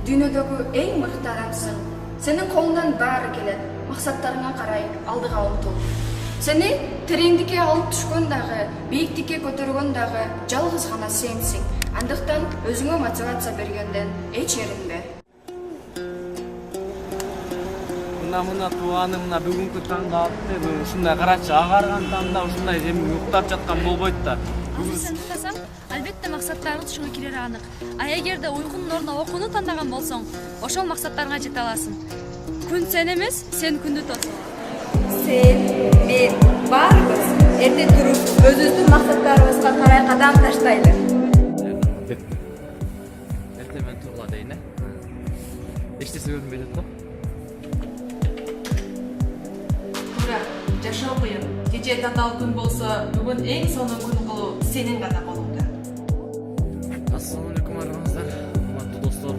дүйнөдөгү эң мыкты адамсың. Сенин колуңдан баары келет. Максаттарыңа карай алдыга умтул. Сени тереңдикке алып түшкөн дагы, бийиктикке көтөргөн дагы жалгыз гана сенсиң. Андыктан өзүңө мотивация бергенден эч эринбе. Мына тууганым мына бүгүнкү таңда алып ушундай карачы агарган таңда ушундай эми уктап жаткан болбойт да. Азыр сен уктасаң, албетте максаттарыңды түшүнгө кирери анык. А эгерде уйкунун ордуна окууну тандаган болсоң, ошол максаттарыңа жете аласың. Күн сен эмес, сен күндү тосуң. Сен, мен, баарыбыз эрте туруп, өзүбүздүн максаттарыбызга карай кадам таштайлы. Эрте мен тургула дейин, эчтесе көрүнбөй жатат го. Жашоо кыйын. Кечээ татаал күн болсо, бүгүн эң сонун күн кылуу сенин гана колуңда. Ассалам алейкум аргаңыздар, урматтуу достор.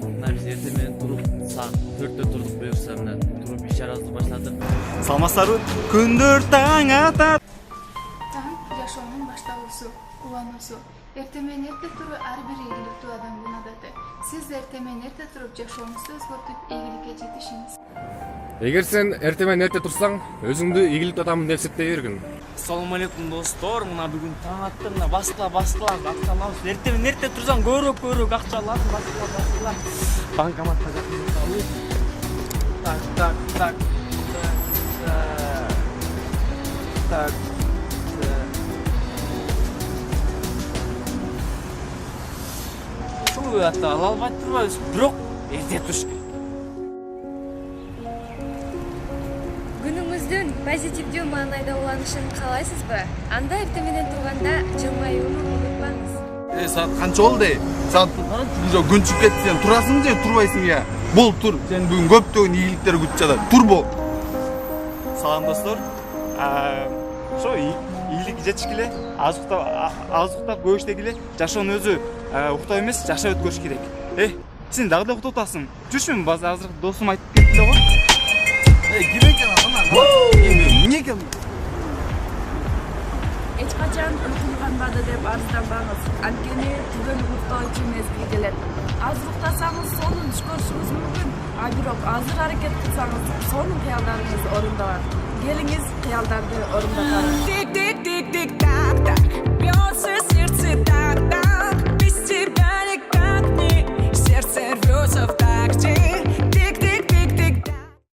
Мына биз эрте менен туруп, саат 4-тө турдук буюрса, мына туруп иш чарабызды баштадык. Саламатсыздарбы? Күндөр таң атат. Таң жашоонун башталуусу, кубануусу. Эрте менен эрте туруп ар бир ийгиликтүү адамдын адаты. Сиз эрте менен эрте туруп жашооңузду өзгөртүп ийгиликке жетишиңиз. Эгер сен эрте менен эрте турсаң, өзүңдү ийгиликтүү адаммын деп эсептей бергин. Ассалам алейкум достор, мына бүгүн таң атты, мына баскыла, акча алабыз. Эрте менен эрте турсаң, көбүрөөк акча аласың, баскыла. Банкоматка жакын турсаң. Так. Ушул уятта ала албай турбайбыз, бирок эрте туруш керек. Күнүңүздүн позитивдүү маанайда уланышын каалайсызбы? Анда эрте менен турганда жылмаюуну унутпаңыз. Саат канча болду? Саат уже күн чыгып кетти. Сен турасың же турбайсың я? Бол тур. Сен бүгүн көптөгөн ийгиликтер күтүп жатат. Тур бол. Салам достор. Ошо ийгилик жетишкиле, аз уктап көп иштегиле, жашоонун өзү уктоо эмес, жашап өткөрүш керек. Сен дагы да уктап атасың. Жүрчүмүн азыр досум айтып кетти да го. Ким экен ана? Эмне экен? Эч качан уйкум канбады деп арызданбаңыз. Анткени түгөн уктоочу мезгил келет. Азыр уктасаңыз сонун түш көрүшүңүз мүмкүн. А бирок азыр аракет кылсаңыз сонун кыялдарыңыз орундалат. Келиңиз кыялдарды орундаталы.